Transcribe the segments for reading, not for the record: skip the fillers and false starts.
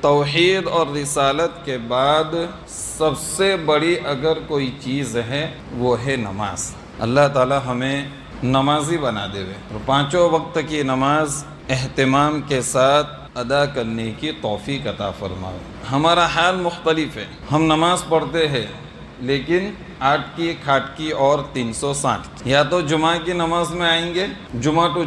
توحید اور رسالت کے بعد سب سے بڑی اگر کوئی چیز ہے وہ ہے نماز۔ اللہ تعالی ہمیں نمازی بنا دے اور پانچوں وقت کی نماز اہتمام کے ساتھ ادا کرنے کی توفیق عطا فرمائے۔ ہمارا حال مختلف ہے، ہم نماز پڑھتے ہیں لیکن 8 کی کھاٹ کی اور 360 کی۔ یا تو جمعہ کی نماز میں آئیں گے، جمعہ ٹو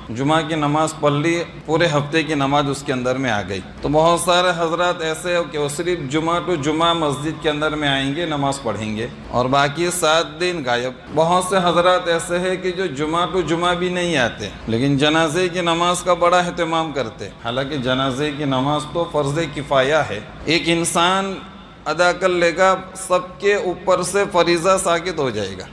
جمعہ کی نماز پڑھ لی، پورے ہفتے کی نماز اس کے اندر میں آ گئی۔ تو بہت سارے حضرات ایسے ہو کہ وہ صرف جمعہ ٹو جمعہ مسجد کے اندر میں آئیں گے، نماز پڑھیں گے اور باقی 7 دن غائب۔ بہت سے حضرات ایسے ہیں کہ جو جمعہ ٹو جمعہ بھی نہیں آتے لیکن جنازے کی نماز کا بڑا اہتمام کرتے۔ حالانکہ جنازے کی نماز تو فرض کفایہ ہے، ایک انسان ادا کر لے گا سب کے اوپر سے فریضہ ساقط ہو جائے گا۔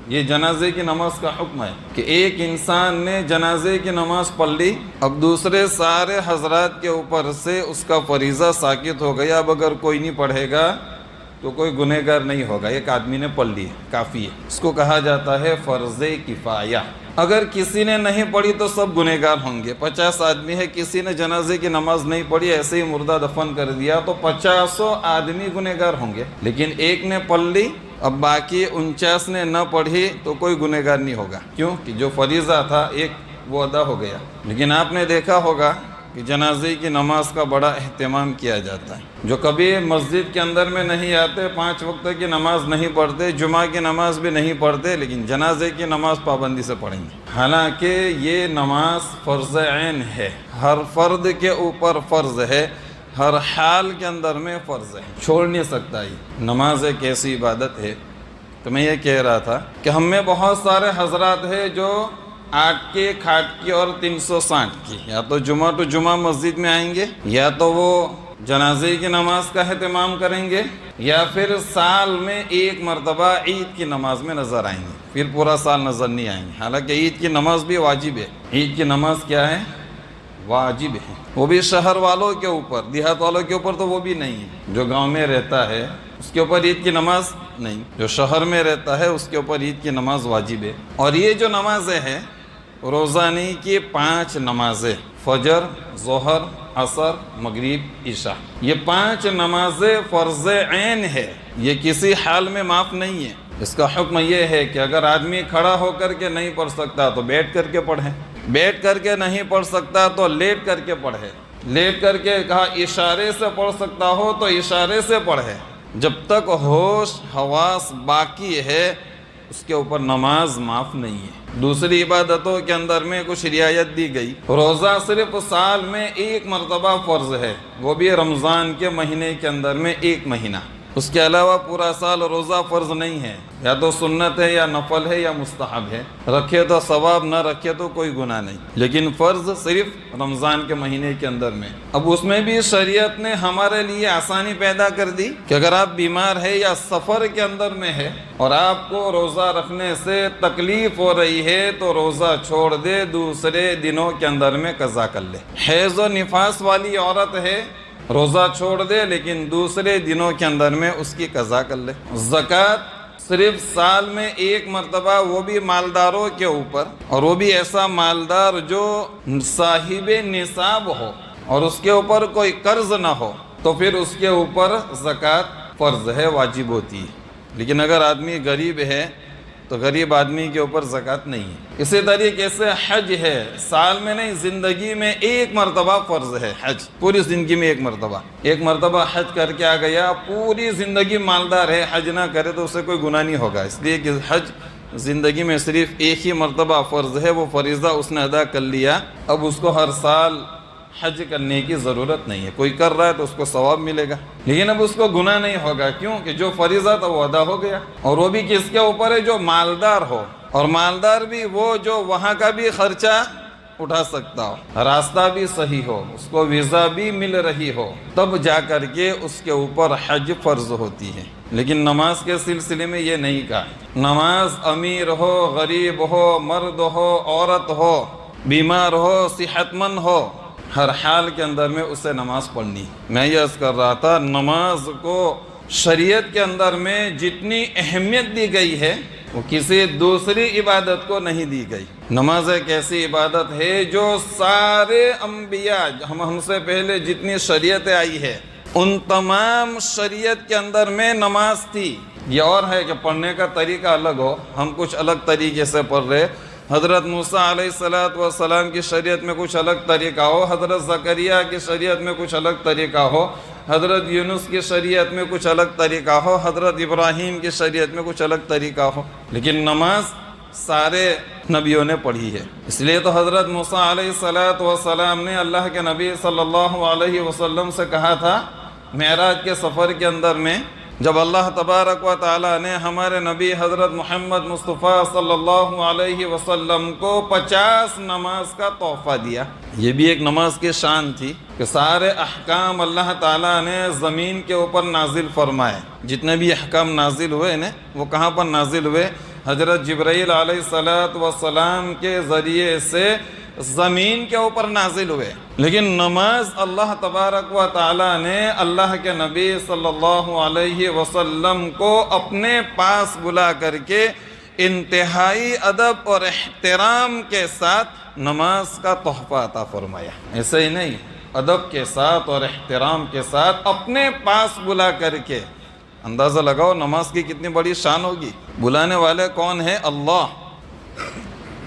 یہ جنازے کی نماز کا حکم ہے کہ ایک انسان نے جنازے کی نماز پڑھ لی، اب دوسرے سارے حضرات کے اوپر سے اس کا فریضہ ساقط ہو گیا۔ اب اگر کوئی نہیں پڑھے گا تو کوئی گنہگار نہیں ہوگا، ایک آدمی نے پڑھ لی کافی ہے۔ اس کو کہا جاتا ہے فرض کفایہ۔ اگر کسی نے نہیں پڑھی تو سب گنہگار ہوں گے۔ 50 آدمی ہے، کسی نے جنازے کی نماز نہیں پڑھی، ایسے ہی مردہ دفن کر دیا تو 50 آدمی گنہگار ہوں گے، لیکن ایک نے پڑھ لی، اب باقی 49 نے نہ پڑھی تو کوئی گنہگار نہیں ہوگا، کیوں کہ جو فریضہ تھا ایک وہ ادا ہو گیا۔ لیکن آپ نے دیکھا ہوگا کہ جنازے کی نماز کا بڑا اہتمام کیا جاتا ہے۔ جو کبھی مسجد کے اندر میں نہیں آتے، 5 وقت کی نماز نہیں پڑھتے، جمعہ کی نماز بھی نہیں پڑھتے، لیکن جنازے کی نماز پابندی سے پڑھیں گے۔ حالانکہ یہ نماز فرض عین ہے، ہر فرد کے اوپر فرض ہے، ہر حال کے اندر میں فرض ہے، چھوڑ نہیں سکتا۔ یہ نماز ایک ایسی عبادت ہے۔ تو میں یہ کہہ رہا تھا کہ ہم میں بہت سارے حضرات ہیں جو 8 کی کھاٹ کی اور 360 کی، یا تو جمعہ ٹو جمعہ مسجد میں آئیں گے، یا تو وہ جنازے کی نماز کا اہتمام کریں گے، یا پھر سال میں ایک مرتبہ عید کی نماز میں نظر آئیں گے، پھر پورا سال نظر نہیں آئیں گے۔ حالانکہ عید کی نماز بھی واجب ہے۔ عید کی نماز کیا ہے؟ واجب ہے، وہ بھی شہر والوں کے اوپر، دیہات والوں کے اوپر تو وہ بھی نہیں ہے۔ جو گاؤں میں رہتا ہے اس کے اوپر عید کی نماز نہیں، جو شہر میں رہتا ہے اس کے اوپر عید کی نماز واجب ہے۔ اور یہ جو نمازیں ہیں روزانہ کی 5 نمازیں، فجر، ظہر، عصر، مغرب، عشاء، یہ 5 نمازیں فرض عین ہے، یہ کسی حال میں معاف نہیں ہے۔ اس کا حکم یہ ہے کہ اگر آدمی کھڑا ہو کر کے نہیں پڑھ سکتا تو بیٹھ کر کے پڑھے، بیٹھ کر کے نہیں پڑھ سکتا تو لیٹ کر کے پڑھے، لیٹ کر کے کہا اشارے سے پڑھ سکتا ہو تو اشارے سے پڑھے۔ جب تک ہوش حواس باقی ہے اس کے اوپر نماز معاف نہیں ہے۔ دوسری عبادتوں کے اندر میں کچھ رعایت دی گئی۔ روزہ صرف سال میں ایک مرتبہ فرض ہے، وہ بھی رمضان کے مہینے کے اندر میں 1 مہینہ، اس کے علاوہ پورا سال روزہ فرض نہیں ہے، یا تو سنت ہے یا نفل ہے یا مستحب ہے، رکھے تو ثواب، نہ رکھے تو کوئی گناہ نہیں، لیکن فرض صرف رمضان کے مہینے کے اندر میں۔ اب اس میں بھی شریعت نے ہمارے لیے آسانی پیدا کر دی کہ اگر آپ بیمار ہے یا سفر کے اندر میں ہے اور آپ کو روزہ رکھنے سے تکلیف ہو رہی ہے تو روزہ چھوڑ دے، دوسرے دنوں کے اندر میں قضا کر لے۔ حیض و نفاس والی عورت ہے، روزہ چھوڑ دے لیکن دوسرے دنوں کے اندر میں اس کی قضا کر لے۔ زکوٰۃ صرف سال میں 1 مرتبہ، وہ بھی مالداروں کے اوپر، اور وہ بھی ایسا مالدار جو صاحب نصاب ہو اور اس کے اوپر کوئی قرض نہ ہو، تو پھر اس کے اوپر زکوٰۃ فرض ہے، واجب ہوتی ہے۔ لیکن اگر آدمی غریب ہے تو غریب آدمی کے اوپر زکوٰۃ نہیں ہے۔ اسی طریقے سے حج ہے، سال میں نہیں، زندگی میں 1 مرتبہ فرض ہے حج، پوری زندگی میں 1 مرتبہ، 1 مرتبہ حج کر کے آ گیا، پوری زندگی مالدار ہے، حج نہ کرے تو اسے کوئی گناہ نہیں ہوگا، اس لیے کہ حج زندگی میں صرف 1 ہی مرتبہ فرض ہے، وہ فریضہ اس نے ادا کر لیا، اب اس کو ہر سال حج کرنے کی ضرورت نہیں ہے۔ کوئی کر رہا ہے تو اس کو ثواب ملے گا، لیکن اب اس کو گناہ نہیں ہوگا، کیوں کہ جو فریضہ تھا وہ ادا ہو گیا۔ اور وہ بھی کس کے اوپر ہے؟ جو مالدار ہو، اور مالدار بھی وہ جو وہاں کا بھی خرچہ اٹھا سکتا ہو، راستہ بھی صحیح ہو، اس کو ویزا بھی مل رہی ہو، تب جا کر کے اس کے اوپر حج فرض ہوتی ہے۔ لیکن نماز کے سلسلے میں یہ نہیں کہا۔ نماز امیر ہو، غریب ہو، مرد ہو، عورت ہو، بیمار ہو، صحت مند ہو، ہر حال کے اندر میں اسے نماز پڑھنی۔ میں یہ عرض کر رہا تھا، نماز کو شریعت کے اندر میں جتنی اہمیت دی گئی ہے وہ کسی دوسری عبادت کو نہیں دی گئی۔ نماز ایک ایسی عبادت ہے جو سارے انبیاء ہم سے پہلے جتنی شریعتیں آئی ہے ان تمام شریعت کے اندر میں نماز تھی۔ یہ اور ہے کہ پڑھنے کا طریقہ الگ ہو، ہم کچھ الگ طریقے سے پڑھ رہے، حضرت موسیٰ علیہ السلام کی شریعت میں کچھ الگ طریقہ ہو، حضرت زکریا کی شریعت میں کچھ الگ طریقہ ہو، حضرت یونس کی شریعت میں کچھ الگ طریقہ ہو، حضرت ابراہیم کی شریعت میں کچھ الگ طریقہ ہو، لیکن نماز سارے نبیوں نے پڑھی ہے۔ اس لیے تو حضرت موسیٰ علیہ السلام نے اللہ کے نبی صلی اللہ علیہ وسلم سے کہا تھا معراج کے سفر کے اندر میں، جب اللہ تبارک و تعالیٰ نے ہمارے نبی حضرت محمد مصطفیٰ صلی اللہ علیہ وسلم کو 50 نماز کا تحفہ دیا، یہ بھی ایک نماز کی شان تھی کہ سارے احکام اللہ تعالیٰ نے زمین کے اوپر نازل فرمائے۔ جتنے بھی احکام نازل ہوئے نا وہ کہاں پر نازل ہوئے؟ حضرت جبرائیل علیہ السلام کے ذریعے سے زمین کے اوپر نازل ہوئے، لیکن نماز اللہ تبارک و تعالیٰ نے اللہ کے نبی صلی اللہ علیہ وسلم کو اپنے پاس بلا کر کے انتہائی ادب اور احترام کے ساتھ نماز کا تحفہ عطا فرمایا۔ ایسے ہی نہیں، ادب کے ساتھ اور احترام کے ساتھ اپنے پاس بلا کر کے، اندازہ لگاؤ نماز کی کتنی بڑی شان ہوگی۔ بلانے والے کون ہیں؟ اللہ،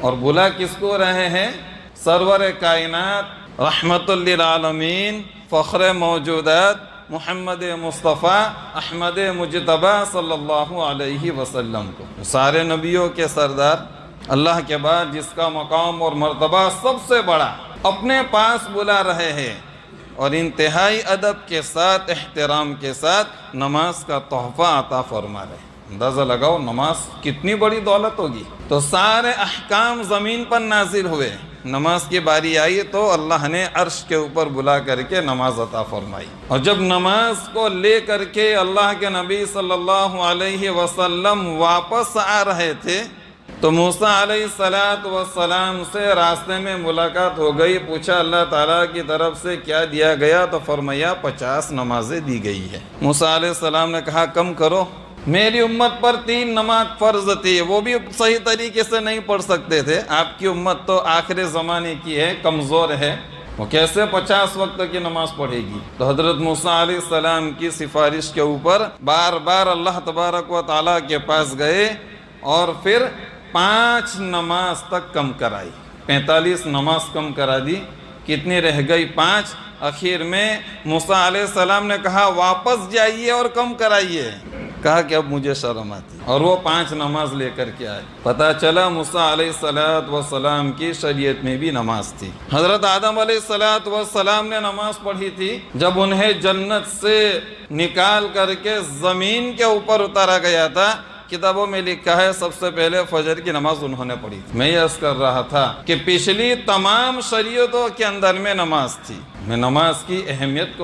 اور بلا کس کو رہے ہیں؟ سرور کائنات، رحمت للعالمین، فخر موجودات، محمد مصطفیٰ احمد مجتبی صلی اللہ علیہ وسلم کو، سارے نبیوں کے سردار، اللہ کے بعد جس کا مقام اور مرتبہ سب سے بڑا، اپنے پاس بلا رہے ہیں اور انتہائی ادب کے ساتھ احترام کے ساتھ نماز کا تحفہ عطا فرما رہے ہیں۔ اندازہ لگاؤ نماز کتنی بڑی دولت ہوگی۔ تو سارے احکام زمین پر نازل ہوئے، نماز کی باری آئی تو اللہ نے عرش کے اوپر بلا کر کے نماز عطا فرمائی، اور جب نماز کو لے کر کے اللہ کے نبی صلی اللہ علیہ وسلم واپس آ رہے تھے تو موسیٰ علیہ السلام سے راستے میں ملاقات ہو گئی، پوچھا اللہ تعالیٰ کی طرف سے کیا دیا گیا؟ تو فرمایا 50 نمازیں دی گئی ہے۔ موسیٰ علیہ السلام نے کہا کم کرو، میری امت پر 3 نماز فرض تھی، وہ بھی صحیح طریقے سے نہیں پڑھ سکتے تھے، آپ کی امت تو آخر زمانے کی ہے، کمزور ہے، وہ کیسے 50 وقت کی نماز پڑھے گی؟ تو حضرت موسیٰ علیہ السلام کی سفارش کے اوپر بار بار اللہ تبارک و تعالیٰ کے پاس گئے اور پھر 5 نماز تک کم کرائی، 45 نماز کم کرا دی، کتنی رہ گئی؟ 5۔ آخر میں موسیٰ علیہ السلام نے کہا واپس جائیے اور کم کرائیے، کہا کہ اب مجھے شرم آتی، اور وہ 5 نماز لے کر کے آئے۔ پتہ چلا موسیٰ علیہ السلام کی شریعت میں بھی نماز تھی۔ حضرت آدم علیہ السلام نے نماز پڑھی تھی جب انہیں جنت سے نکال کر کے زمین کے اوپر اتارا گیا تھا، کتابوں میں لکھا ہے سب سے پہلے فجر کی نماز انہوں نے پڑھی تھی۔ میں یہ عرض کر رہا تھا کہ پچھلی تمام شریعتوں کے اندر میں نماز تھی، میں نماز کی اہمیت کو